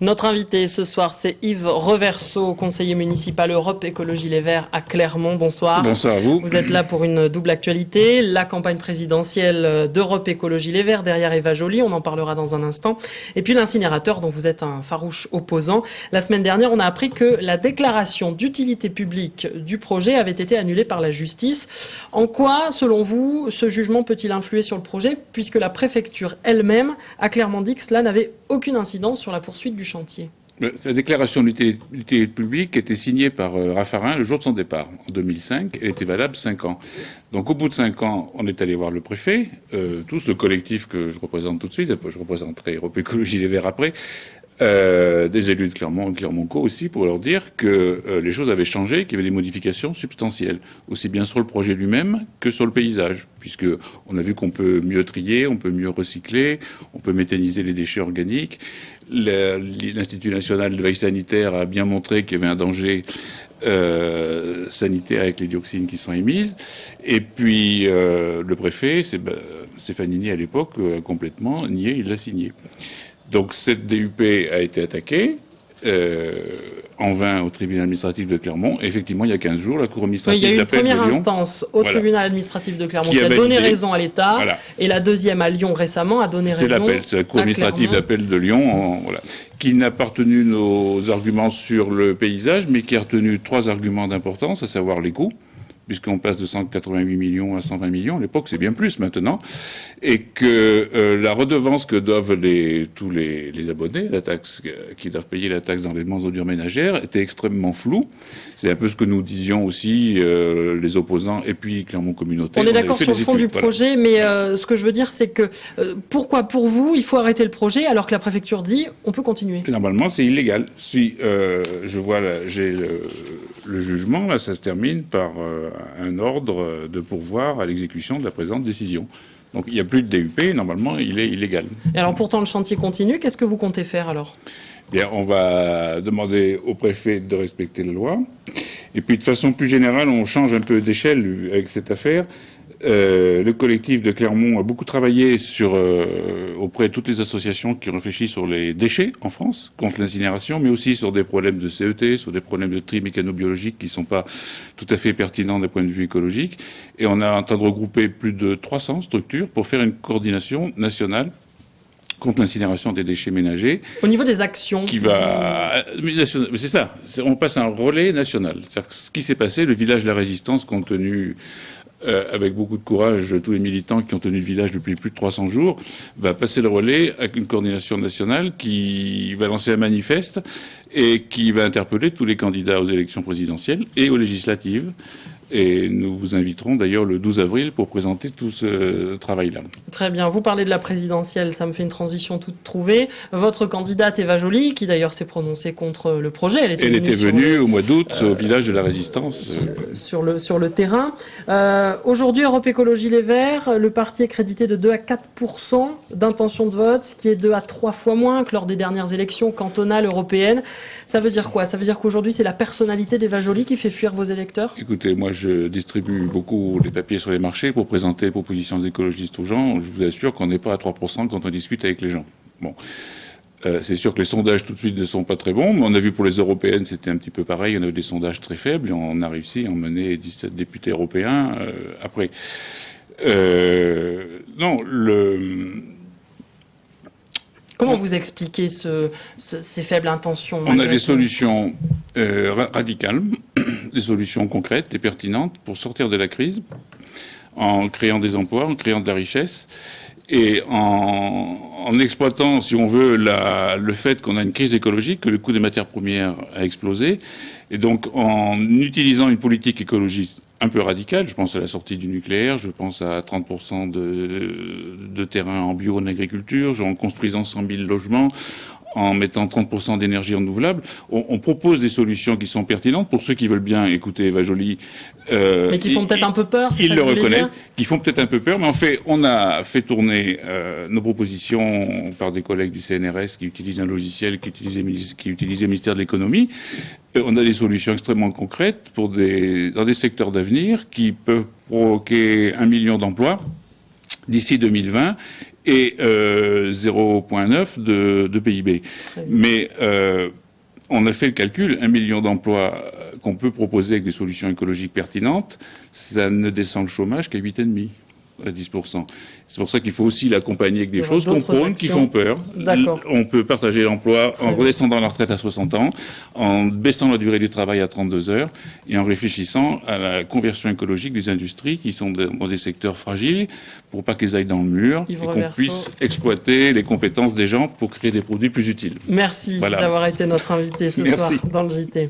Notre invité ce soir, c'est Yves Reverso, conseiller municipal Europe Écologie Les Verts à Clermont. Bonsoir. Bonsoir à vous. Vous êtes là pour une double actualité. La campagne présidentielle d'Europe Écologie Les Verts, derrière Eva Joly, on en parlera dans un instant. Et puis l'incinérateur dont vous êtes un farouche opposant. La semaine dernière, on a appris que la déclaration d'utilité publique du projet avait été annulée par la justice. En quoi, selon vous, ce jugement peut-il influer sur le projet, puisque la préfecture elle-même a clairement dit que cela n'avait aucune incidence sur la poursuite du chantier? La déclaration d'utilité publique était signée par Raffarin le jour de son départ, en 2005. Elle était valable 5 ans. Donc au bout de 5 ans, on est allé voir le préfet, tous, le collectif que je représente tout de suite, je représenterai Europe Écologie Les Verts après, des élus de Clermont, de Clermont-Co aussi, pour leur dire que les choses avaient changé, qu'il y avait des modifications substantielles, aussi bien sur le projet lui-même que sur le paysage, puisque on a vu qu'on peut mieux trier, on peut mieux recycler, on peut méthaniser les déchets organiques. L'Institut national de veille sanitaire a bien montré qu'il y avait un danger sanitaire avec les dioxines qui sont émises. Et puis le préfet, Stefanini à l'époque, a complètement nié, il l'a signé. Donc cette DUP a été attaquée en vain au tribunal administratif de Clermont. Et effectivement, il y a 15 jours, la Cour administrative d'appel de Lyon... Il y a eu une première instance au tribunal administratif de Clermont qui a donné raison à l'État. Voilà. Et la deuxième à Lyon récemment a donné raison à Clermont. C'est la Cour administrative d'appel de Lyon, qui n'a pas retenu nos arguments sur le paysage, mais qui a retenu 3 arguments d'importance, à savoir les coûts, puisqu'on passe de 188 millions à 120 millions, à l'époque c'est bien plus maintenant, et que la redevance que doivent tous les abonnés, la taxe, qui doivent payer la taxe d'enlèvement aux ordures ménagères, était extrêmement floue. C'est un peu ce que nous disions aussi les opposants et puis Clermont Communauté. On est d'accord sur le fond du projet, mais ce que je veux dire c'est que pourquoi pour vous il faut arrêter le projet alors que la préfecture dit on peut continuer? Et normalement c'est illégal. Si je vois j'ai le jugement, là ça se termine par un ordre de pourvoir à l'exécution de la présente décision. Donc il n'y a plus de DUP, normalement il est illégal. Et alors pourtant le chantier continue, qu'est-ce que vous comptez faire alors? Bien, on va demander au préfet de respecter la loi. Et puis de façon plus générale, on change un peu d'échelle avec cette affaire. Le collectif de Clermont a beaucoup travaillé auprès de toutes les associations qui réfléchissent sur les déchets en France, contre l'incinération, mais aussi sur des problèmes de CET, sur des problèmes de tri mécano-biologique qui ne sont pas tout à fait pertinents d'un point de vue écologique. Et on a en train de regrouper plus de 300 structures pour faire une coordination nationale contre l'incinération des déchets ménagers. Au niveau des actions c'est ça, on passe à un relais national. C'est-à-dire que ce qui s'est passé, le village de la Résistance, compte tenu avec beaucoup de courage, tous les militants qui ont tenu le village depuis plus de 300 jours, va passer le relais avec une coordination nationale qui va lancer un manifeste et qui va interpeller tous les candidats aux élections présidentielles et aux législatives. Et nous vous inviterons d'ailleurs le 12 avril pour présenter tout ce travail-là. Très bien. Vous parlez de la présidentielle, ça me fait une transition toute trouvée. Votre candidate Eva Joly, qui d'ailleurs s'est prononcée contre le projet, elle était venue au mois d'août au village de la Résistance. Sur le terrain. Aujourd'hui, Europe Écologie Les Verts, le parti est crédité de 2 à 4% d'intention de vote, ce qui est 2 à 3 fois moins que lors des dernières élections cantonales européennes. Ça veut dire quoi? Ça veut dire qu'aujourd'hui, c'est la personnalité d'Eva Joly qui fait fuir vos électeurs? Écoutez, moi, je distribue beaucoup les papiers sur les marchés pour présenter les propositions écologistes aux gens. Je vous assure qu'on n'est pas à 3% quand on discute avec les gens. Bon. C'est sûr que les sondages tout de suite ne sont pas très bons, mais on a vu pour les européennes, c'était un petit peu pareil. On a eu des sondages très faibles et on a réussi à emmener 17 députés européens après. Comment vous expliquez ces faibles intentions? On a des solutions radicales, des solutions concrètes et pertinentes pour sortir de la crise, en créant des emplois, en créant de la richesse, et en exploitant, si on veut, le fait qu'on a une crise écologique, que le coût des matières premières a explosé, et donc en utilisant une politique écologiste un peu radicale, je pense à la sortie du nucléaire, je pense à 30% de terrain en bio en agriculture, en construisant 100 000 logements, en mettant 30% d'énergie renouvelable. On propose des solutions qui sont pertinentes pour ceux qui veulent bien écouter Eva Joly. Mais qui font peut-être un peu peur, ils le reconnaissent, qui font peut-être un peu peur, mais en fait, on a fait tourner nos propositions par des collègues du CNRS qui utilisent un logiciel qui utilise le ministère de l'économie. On a des solutions extrêmement concrètes dans des secteurs d'avenir qui peuvent provoquer 1 million d'emplois d'ici 2020 et 0,9 de PIB. Mais on a fait le calcul, 1 million d'emplois qu'on peut proposer avec des solutions écologiques pertinentes, ça ne descend le chômage qu'à 8,5%. À 10%. C'est pour ça qu'il faut aussi l'accompagner avec des choses qu'on prône, qui font peur. On peut partager l'emploi en redescendant la retraite à 60 ans, en baissant la durée du travail à 32 heures et en réfléchissant à la conversion écologique des industries qui sont dans des secteurs fragiles pour pas qu'ils aillent dans le mur et qu'on puisse exploiter les compétences des gens pour créer des produits plus utiles. Merci d'avoir été notre invité ce soir dans le JT.